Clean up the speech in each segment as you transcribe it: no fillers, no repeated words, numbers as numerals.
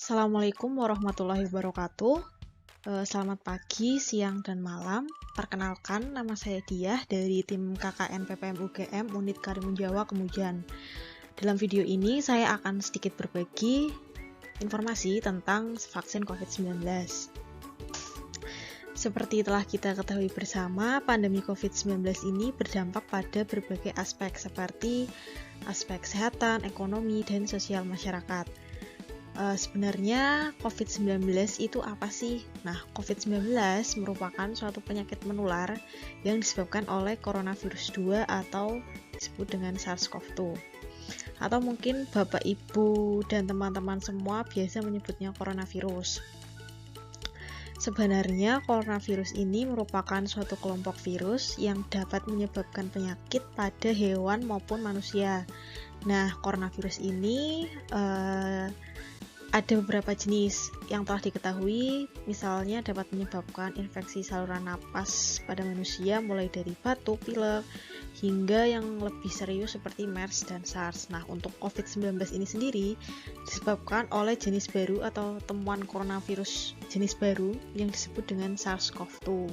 Assalamualaikum warahmatullahi wabarakatuh. Selamat pagi, siang, dan malam. Perkenalkan, nama saya Diah dari tim KKN PPM UGM Unit Karimun Jawa Kemujan. Dalam video ini, saya akan sedikit berbagi informasi tentang vaksin COVID-19. Seperti telah kita ketahui bersama, pandemi COVID-19 ini berdampak pada berbagai aspek seperti aspek kesehatan, ekonomi, dan sosial masyarakat. Sebenarnya COVID-19 itu apa sih? Nah, COVID-19 merupakan suatu penyakit menular yang disebabkan oleh coronavirus 2 atau disebut dengan SARS-CoV-2. Atau mungkin Bapak, Ibu, dan teman-teman semua biasa menyebutnya coronavirus. Sebenarnya coronavirus ini merupakan suatu kelompok virus yang dapat menyebabkan penyakit pada hewan maupun manusia. Nah, coronavirus ini ada beberapa jenis yang telah diketahui, misalnya dapat menyebabkan infeksi saluran napas pada manusia mulai dari batuk, pilek, hingga yang lebih serius seperti MERS dan SARS. Nah, untuk COVID-19 ini sendiri disebabkan oleh jenis baru atau temuan coronavirus jenis baru yang disebut dengan SARS-CoV-2.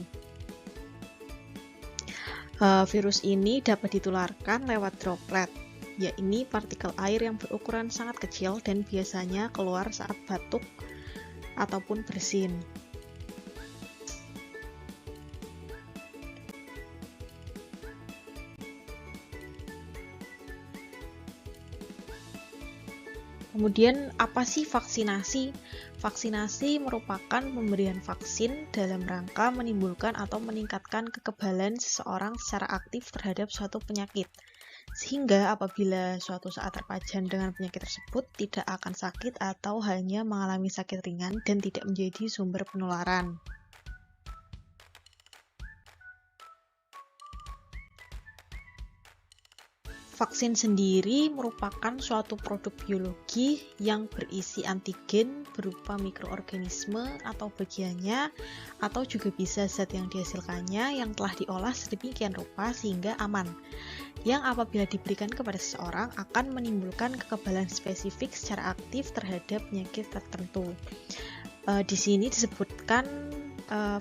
Virus ini dapat ditularkan lewat droplet, yaitu partikel air yang berukuran sangat kecil dan biasanya keluar saat batuk ataupun bersin. Kemudian, apa sih vaksinasi? Vaksinasi merupakan pemberian vaksin dalam rangka menimbulkan atau meningkatkan kekebalan seseorang secara aktif terhadap suatu penyakit, sehingga apabila suatu saat terpajan dengan penyakit tersebut tidak akan sakit atau hanya mengalami sakit ringan dan tidak menjadi sumber penularan. Vaksin sendiri merupakan suatu produk biologi yang berisi antigen berupa mikroorganisme atau bagiannya, atau juga bisa zat yang dihasilkannya yang telah diolah sedemikian rupa sehingga aman, yang apabila diberikan kepada seseorang akan menimbulkan kekebalan spesifik secara aktif terhadap penyakit tertentu. Di sini disebutkan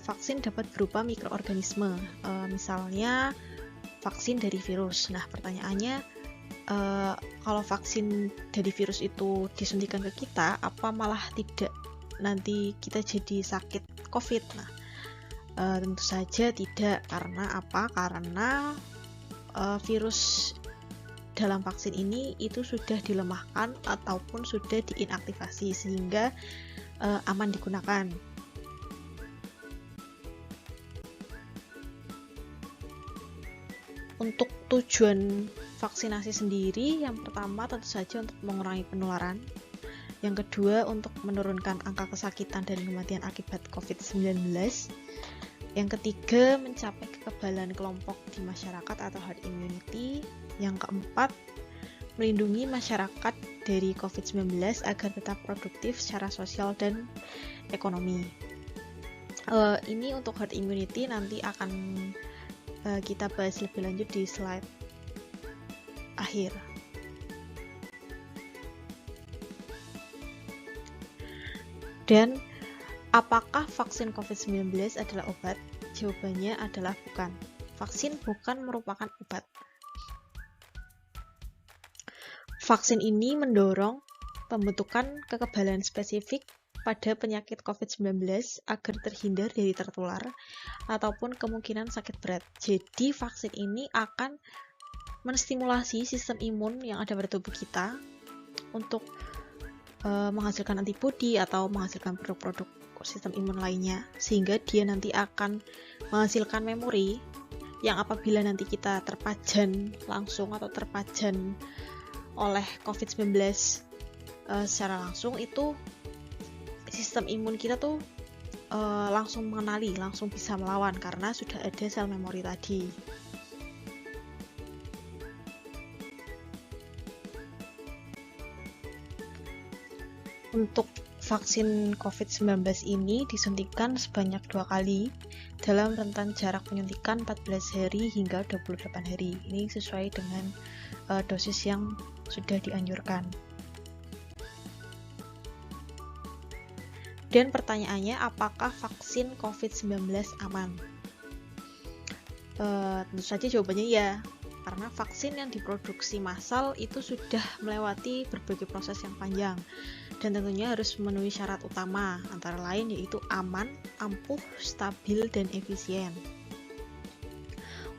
vaksin dapat berupa mikroorganisme, misalnya vaksin dari virus. Nah, pertanyaannya, kalau vaksin dari virus itu disuntikan ke kita, apa malah tidak nanti kita jadi sakit COVID? Nah, tentu saja tidak. Karena apa? Karena virus dalam vaksin ini itu sudah dilemahkan ataupun sudah diinaktivasi sehingga aman digunakan. Untuk tujuan vaksinasi sendiri, yang pertama tentu saja untuk mengurangi penularan, yang kedua untuk menurunkan angka kesakitan dan kematian akibat COVID-19, yang ketiga mencapai kekebalan kelompok di masyarakat atau herd immunity, yang keempat melindungi masyarakat dari COVID-19 agar tetap produktif secara sosial dan ekonomi. Ini untuk herd immunity nanti akan kita bahas lebih lanjut di slide akhir. Dan apakah vaksin COVID-19 adalah obat? Jawabannya adalah bukan. Vaksin bukan merupakan obat. Vaksin ini mendorong pembentukan kekebalan spesifik pada penyakit COVID-19 agar terhindar dari tertular ataupun kemungkinan sakit berat. Jadi vaksin ini akan menstimulasi sistem imun yang ada pada tubuh kita untuk menghasilkan antibodi atau menghasilkan produk-produk sistem imun lainnya, sehingga dia nanti akan menghasilkan memori yang apabila nanti kita terpajan langsung atau terpajan oleh COVID-19 secara langsung, itu sistem imun kita tuh langsung mengenali, langsung bisa melawan karena sudah ada sel memori tadi. Untuk vaksin COVID-19 ini disuntikan sebanyak 2 kali dalam rentan jarak penyuntikan 14 hari hingga 28 hari. Ini sesuai dengan dosis yang sudah dianjurkan. Dan pertanyaannya, apakah vaksin COVID-19 aman? Tentu saja jawabannya ya, karena vaksin yang diproduksi massal itu sudah melewati berbagai proses yang panjang dan tentunya harus memenuhi syarat utama, antara lain yaitu aman, ampuh, stabil, dan efisien.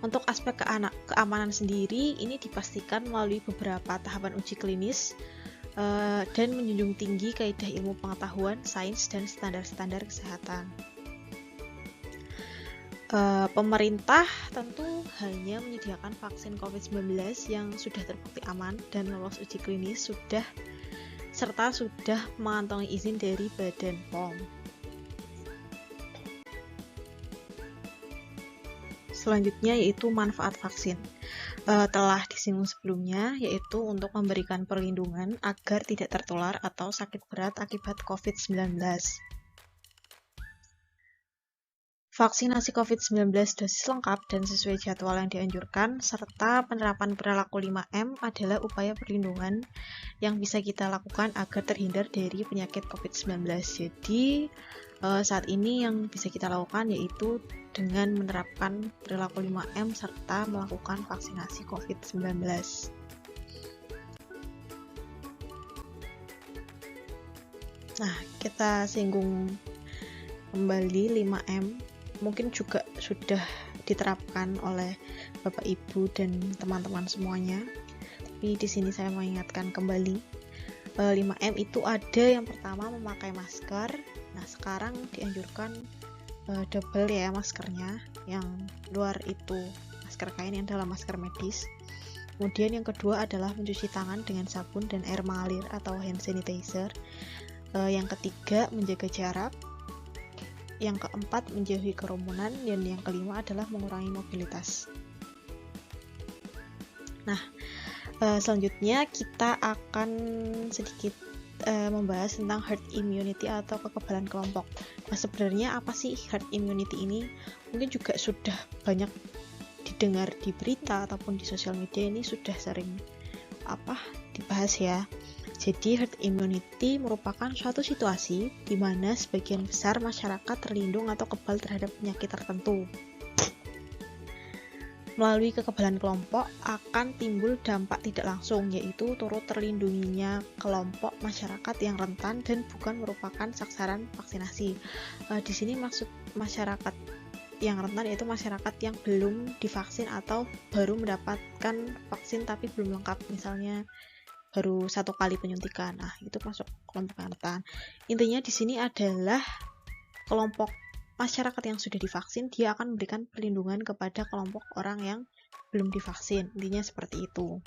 Untuk aspek keamanan sendiri, ini dipastikan melalui beberapa tahapan uji klinis dan menjunjung tinggi kaidah ilmu pengetahuan, sains, dan standar-standar kesehatan. Pemerintah tentu hanya menyediakan vaksin COVID-19 yang sudah terbukti aman dan lolos uji klinis serta sudah mengantongi izin dari Badan POM. Selanjutnya yaitu manfaat vaksin. Telah disinggung sebelumnya, yaitu untuk memberikan perlindungan agar tidak tertular atau sakit berat akibat COVID-19. Vaksinasi COVID-19 dosis lengkap dan sesuai jadwal yang dianjurkan, serta penerapan perilaku 5M adalah upaya perlindungan yang bisa kita lakukan agar terhindar dari penyakit COVID-19. Jadi, saat ini yang bisa kita lakukan yaitu dengan menerapkan perilaku 5M serta melakukan vaksinasi COVID-19. Nah, kita singgung kembali 5M. Mungkin juga sudah diterapkan oleh Bapak Ibu dan teman-teman semuanya. Tapi di sini saya mengingatkan kembali. 5M itu ada yang pertama memakai masker. Nah, sekarang dianjurkan double ya maskernya. Yang luar itu masker kain, yang dalam masker medis. Kemudian yang kedua adalah mencuci tangan dengan sabun dan air mengalir atau hand sanitizer. Yang ketiga menjaga jarak. Yang keempat menjauhi kerumunan, dan yang kelima adalah mengurangi mobilitas. Nah, selanjutnya kita akan sedikit membahas tentang herd immunity atau kekebalan kelompok. Nah, sebenarnya apa sih herd immunity ini? Mungkin juga sudah banyak didengar di berita ataupun di sosial media, ini sudah sering dibahas ya. Jadi herd immunity merupakan suatu situasi di mana sebagian besar masyarakat terlindung atau kebal terhadap penyakit tertentu. Melalui kekebalan kelompok akan timbul dampak tidak langsung, yaitu turut terlindunginya kelompok masyarakat yang rentan dan bukan merupakan sasaran vaksinasi. Di sini maksud masyarakat yang rentan yaitu masyarakat yang belum divaksin atau baru mendapatkan vaksin tapi belum lengkap, misalnya baru 1 kali penyuntikan. Nah, itu masuk kelompok yang rentan. Intinya di sini adalah kelompok masyarakat yang sudah divaksin, dia akan memberikan perlindungan kepada kelompok orang yang belum divaksin. Intinya seperti itu.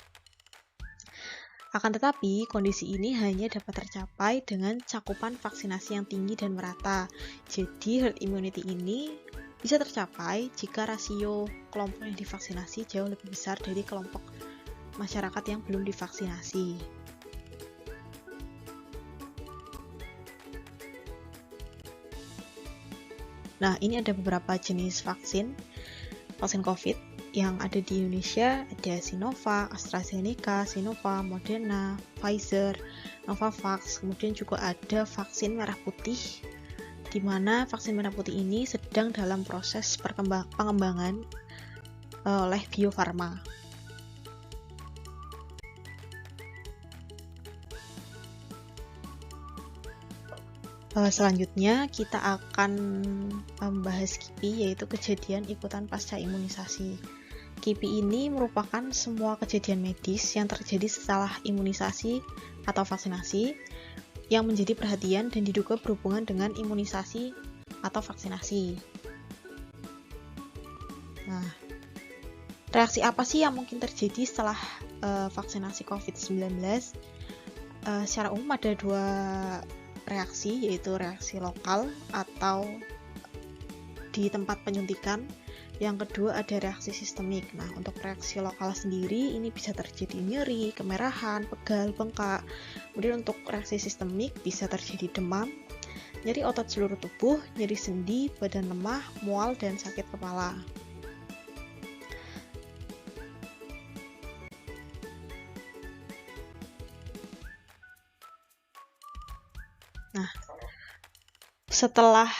Akan tetapi, kondisi ini hanya dapat tercapai dengan cakupan vaksinasi yang tinggi dan merata. Jadi, herd immunity ini bisa tercapai jika rasio kelompok yang divaksinasi jauh lebih besar dari kelompok masyarakat yang belum divaksinasi. Nah, ini ada beberapa jenis vaksin COVID yang ada di Indonesia. Ada Sinovac, AstraZeneca, Sinopharm, Moderna, Pfizer, Novavax. Kemudian juga ada vaksin merah putih, di mana vaksin merah putih ini sedang dalam proses pengembangan oleh Bio Farma. Selanjutnya kita akan membahas KIPI, yaitu kejadian ikutan pasca imunisasi. KIPI ini merupakan semua kejadian medis yang terjadi setelah imunisasi atau vaksinasi yang menjadi perhatian dan diduga berhubungan dengan imunisasi atau vaksinasi. Nah, reaksi apa sih yang mungkin terjadi setelah vaksinasi COVID-19? Secara umum ada 2 reaksi, yaitu reaksi lokal atau di tempat penyuntikan. Yang kedua ada reaksi sistemik. Nah, untuk reaksi lokal sendiri ini bisa terjadi nyeri, kemerahan, pegal, bengkak. Kemudian untuk reaksi sistemik bisa terjadi demam, nyeri otot seluruh tubuh, nyeri sendi, badan lemah, mual, dan sakit kepala. Nah, Setelah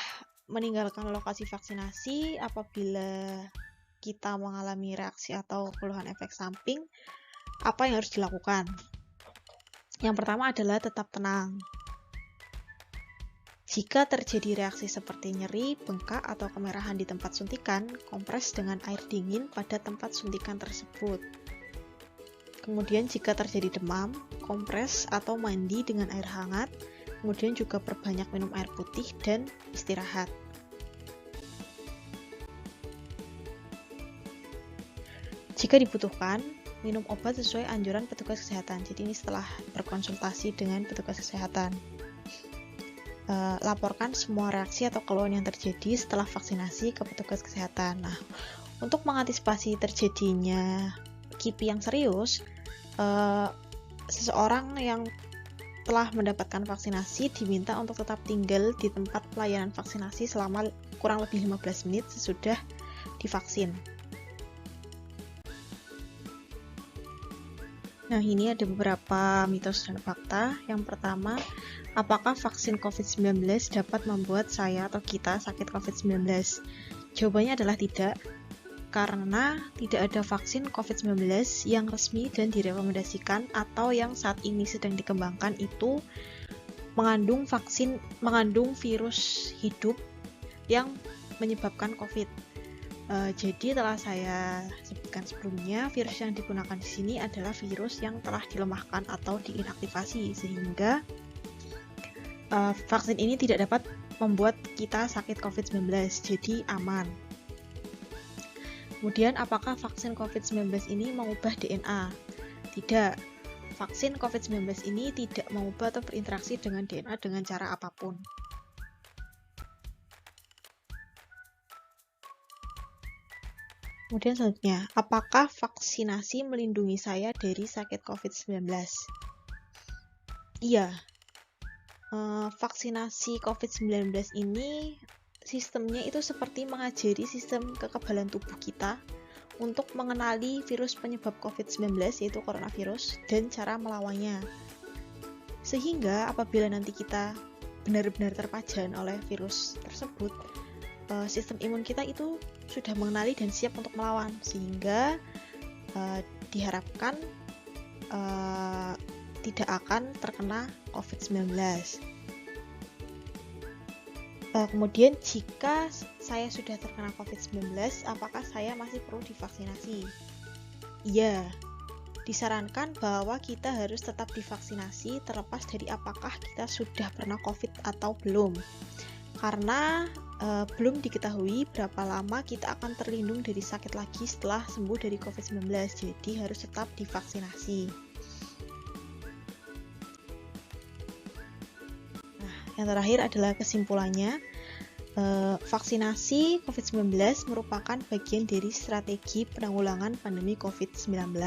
meninggalkan lokasi vaksinasi, apabila kita mengalami reaksi atau keluhan efek samping, apa yang harus dilakukan? Yang pertama adalah tetap tenang. Jika terjadi reaksi seperti nyeri, bengkak, atau kemerahan di tempat suntikan, kompres dengan air dingin pada tempat suntikan tersebut. Kemudian jika terjadi demam, kompres atau mandi dengan air hangat, kemudian juga perbanyak minum air putih dan istirahat. Jika dibutuhkan, minum obat sesuai anjuran petugas kesehatan. Jadi ini setelah berkonsultasi dengan petugas kesehatan. Laporkan semua reaksi atau keluhan yang terjadi setelah vaksinasi ke petugas kesehatan. Nah, untuk mengantisipasi terjadinya KIPI yang serius, seseorang yang telah mendapatkan vaksinasi diminta untuk tetap tinggal di tempat pelayanan vaksinasi selama kurang lebih 15 menit sesudah divaksin. Nah, ini ada beberapa mitos dan fakta. Yang pertama, apakah vaksin COVID-19 dapat membuat saya atau kita sakit COVID-19? Jawabannya adalah tidak, karena tidak ada vaksin COVID-19 yang resmi dan direkomendasikan atau yang saat ini sedang dikembangkan itu mengandung virus hidup yang menyebabkan COVID. Jadi telah saya sebutkan sebelumnya, virus yang digunakan di sini adalah virus yang telah dilemahkan atau diinaktivasi, sehingga vaksin ini tidak dapat membuat kita sakit COVID-19, jadi aman. Kemudian, apakah vaksin COVID-19 ini mengubah DNA? Tidak. Vaksin COVID-19 ini tidak mengubah atau berinteraksi dengan DNA dengan cara apapun. Kemudian selanjutnya, apakah vaksinasi melindungi saya dari sakit COVID-19? Iya. Vaksinasi COVID-19 ini sistemnya itu seperti mengajari sistem kekebalan tubuh kita untuk mengenali virus penyebab COVID-19 yaitu coronavirus dan cara melawannya. Sehingga apabila nanti kita benar-benar terpajan oleh virus tersebut, sistem imun kita itu sudah mengenali dan siap untuk melawan, sehingga diharapkan tidak akan terkena COVID-19. Kemudian jika saya sudah terkena COVID-19, apakah saya masih perlu divaksinasi? Iya, disarankan bahwa kita harus tetap divaksinasi terlepas dari apakah kita sudah pernah COVID atau belum. Karena belum diketahui berapa lama kita akan terlindung dari sakit lagi setelah sembuh dari COVID-19, jadi harus tetap divaksinasi. Nah, yang terakhir adalah kesimpulannya. Vaksinasi COVID-19 merupakan bagian dari strategi penanggulangan pandemi COVID-19.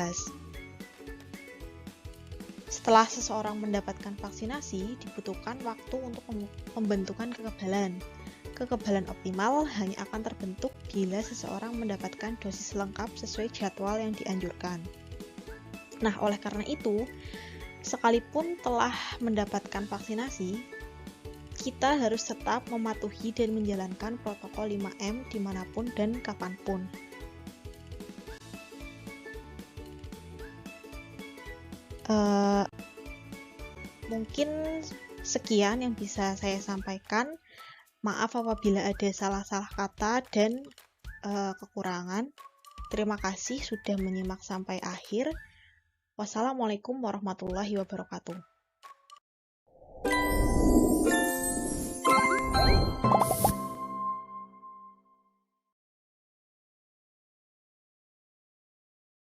Setelah seseorang mendapatkan vaksinasi, dibutuhkan waktu untuk pembentukan kekebalan. Kekebalan optimal hanya akan terbentuk bila seseorang mendapatkan dosis lengkap sesuai jadwal yang dianjurkan. Nah, oleh karena itu, sekalipun telah mendapatkan vaksinasi, kita harus tetap mematuhi dan menjalankan protokol 5M dimanapun dan kapanpun. Mungkin sekian yang bisa saya sampaikan. Maaf apabila ada salah-salah kata dan kekurangan. Terima kasih sudah menyimak sampai akhir. Wassalamualaikum warahmatullahi wabarakatuh.